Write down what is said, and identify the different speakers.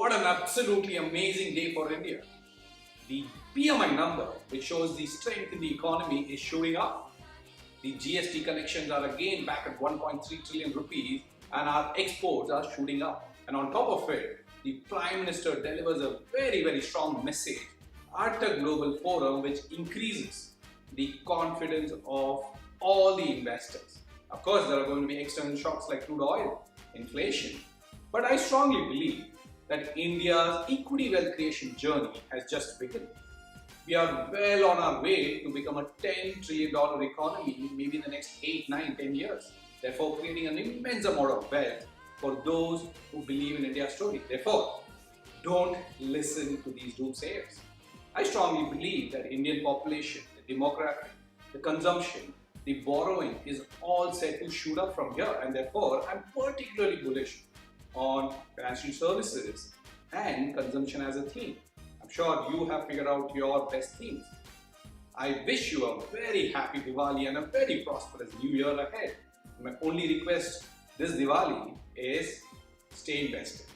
Speaker 1: What an absolutely amazing day for India. The PMI number, which shows the strength in the economy, is shooting up. The GST collections are again back at 1.3 trillion rupees and our exports are shooting up. And on top of it, the Prime Minister delivers a very strong message at a global forum which increases the confidence of all the investors. Of course, there are going to be external shocks like crude oil, inflation, but I strongly believe that India's equity wealth creation journey has just begun. We are well on our way to become a $10 trillion economy maybe in the next 8, 9, 10 years. Therefore, creating an immense amount of wealth for those who believe in India's story. Therefore, don't listen to these doomsayers. I strongly believe that Indian population, the demographic, the consumption, the borrowing is all set to shoot up from here, and therefore I'm particularly bullish on financial services and consumption as a theme. I'm sure you have figured out your best themes. I wish you a very happy Diwali and a very prosperous new year ahead. My only request this Diwali is stay invested.